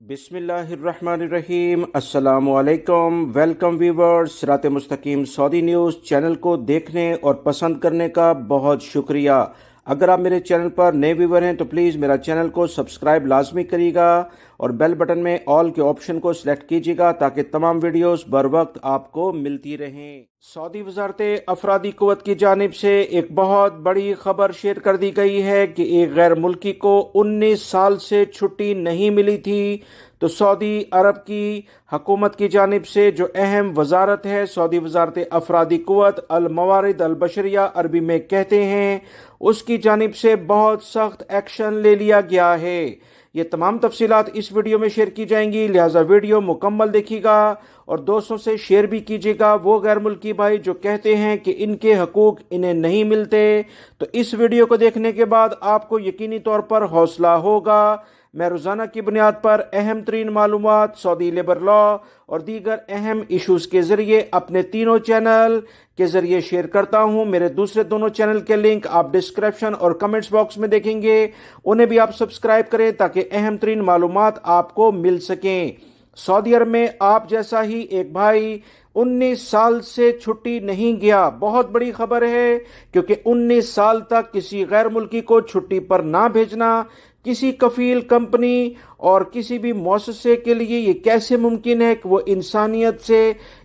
बिस्मिल्लाहिर्रहमानिर्रहीम। अस्सलामुअलैकुम। Welcome viewers. सिरात मुस्तकीम सऊदी न्यूज़ चैनल को देखने और पसंद करने का बहुत शुक्रिया। अगर आप मेरे चैनल पर नए व्यूवर हैं तो प्लीज़ मेरा चैनल को सब्सक्राइब लाजमी करिएगा और बेल बटन में ऑल के ऑप्शन को सिलेक्ट कीजिएगा ताकि तमाम वीडियोस बर वक्त आपको मिलती रहें। सऊदी वज़ारत अफरादी क़ुव्वत की जानिब से एक बहुत बड़ी खबर शेयर कर दी गई है कि एक गैर मुल्की को 19 साल से छुट्टी नहीं मिली थी। तो सऊदी अरब की हुकूमत की जानिब से जो अहम वजारत है, सऊदी वजारत अफरादी क़ुव्वत अल मवारिद अल बशरिया अरबी में कहते हैं, उसकी जानिब से बहुत सख्त एक्शन ले लिया गया है। ये तमाम तफसीलात इस वीडियो में शेयर की जाएंगी, लिहाजा वीडियो मुकम्मल देखिएगा और दोस्तों से शेयर भी कीजिएगा। वो गैर मुल्की भाई जो कहते हैं कि इनके हकूक इन्हें नहीं मिलते, तो इस वीडियो को देखने के बाद आपको यकीनी तौर पर हौसला होगा। मैं रोज़ाना की बुनियाद पर अहम तरीन मालूमात, सऊदी लेबर लॉ और दीगर अहम इशूज़ के ज़रिए अपने तीनों चैनल के ज़रिए शेयर करता हूँ। मेरे दूसरे दोनों चैनल के लिंक आप डिस्क्रिप्शन और कमेंट्स बॉक्स में देखेंगे, उन्हें भी आप सब्सक्राइब करें ताकि अहम तरीन मालूमात आपको मिल सकें। सऊदी अरब में आप जैसा ही एक भाई 19 साल से छुट्टी नहीं गया। बहुत बड़ी खबर है, क्योंकि 19 साल तक किसी गैर मुल्की को छुट्टी पर ना भेजना किसी कफील कंपनी और किसी भी मुअस्ससे के लिए ये कैसे मुमकिन है कि वो इंसानियत से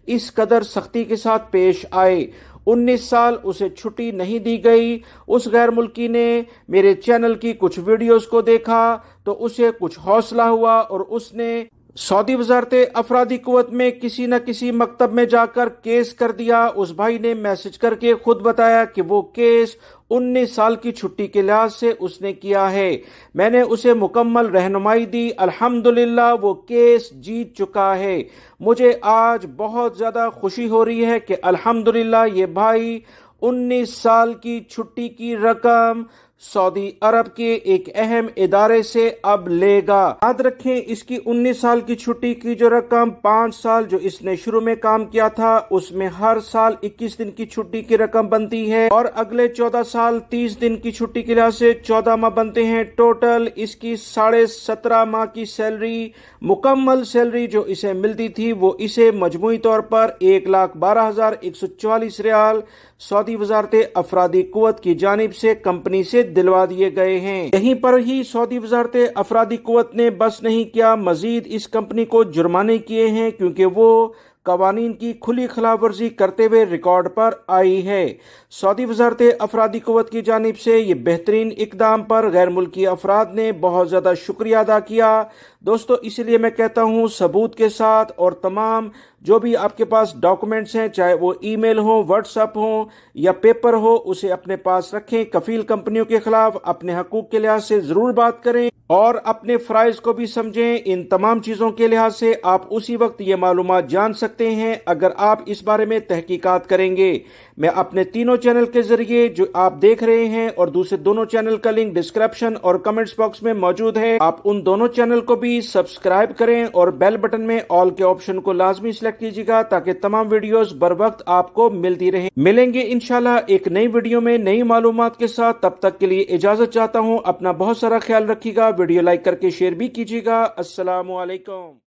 इस कदर सख्ती के साथ पेश आए। 19 साल उसे छुट्टी नहीं दी गई। उस गैर मुल्की ने मेरे चैनल की कुछ वीडियोस को देखा तो उसे कुछ हौसला हुआ और उसने सऊदी वजारत अफरादी क़ुव्वत में किसी न किसी मकतब में जाकर केस कर दिया। उस भाई ने मैसेज करके खुद बताया कि वो केस 19 साल की छुट्टी के लिहाज से उसने किया है। मैंने उसे मुकम्मल रहनुमाई दी। अल्हम्दुलिल्लाह वो केस जीत चुका है। मुझे आज बहुत ज़्यादा खुशी हो रही है कि अल्हम्दुलिल्लाह ये भाई 19 साल की छुट्टी की रकम सऊदी अरब के एक अहम इदारे से अब लेगा। याद रखें, इसकी 19 साल की छुट्टी की जो रकम 5 साल जो इसने शुरू में काम किया था उसमें हर साल 21 दिन की छुट्टी की रकम बनती है और अगले 14 साल 30 दिन की छुट्टी के लिहाज से 14 माह बनते हैं। टोटल इसकी 17.5 माह की सैलरी, मुकम्मल सैलरी जो इसे मिलती थी वो इसे मजमूई तौर पर 1,12,144 रियाल सऊदी वजारत अफरादी क़ुव्वत की जानिब से कंपनी से दिलवा दिए गए हैं। यहीं पर ही सऊदी वजारत अफरादी क़ुव्वत ने बस नहीं किया, मजीद इस कंपनी को जुर्माने किए हैं, क्योंकि वो कवानीन की खुली खिलाफ वर्जी करते हुए रिकॉर्ड पर आई है। सऊदी वजारत अफरादी क़ुव्वत की जानिब से ये बेहतरीन इकदाम पर गैर मुल्की अफराद ने बहुत ज़्यादा शुक्रिया अदा किया। दोस्तों, इसलिए मैं कहता हूँ सबूत के साथ और तमाम जो भी आपके पास डॉक्यूमेंट्स हैं, चाहे वो ईमेल हो, व्हाट्सएप हो या पेपर हो, उसे अपने पास रखें। कफील कंपनियों के खिलाफ अपने हकूक के लिहाज से ज़रूर बात करें और अपने फ़राइज़ को भी समझें। इन तमाम चीज़ों के लिहाज से आप उसी वक्त ये मालूमात जान सकते हैं अगर आप इस बारे में तहकीकात करेंगे। मैं अपने तीनों चैनल के जरिए जो आप देख रहे हैं और दूसरे दोनों चैनल का लिंक डिस्क्रिप्शन और कमेंट्स बॉक्स में मौजूद है, आप उन दोनों चैनल को भी सब्सक्राइब करें और बेल बटन में ऑल के ऑप्शन को लाजमी सिलेक्ट कीजिएगा ताकि तमाम वीडियोस बर वक्त आपको मिलती रहे। मिलेंगे इंशाल्लाह एक नई वीडियो में नई मालूमात के साथ। तब तक के लिए इजाजत चाहता हूँ। अपना बहुत सारा ख्याल रखिएगा। वीडियो लाइक करके शेयर भी कीजिएगा। अस्सलामु अलैकुम।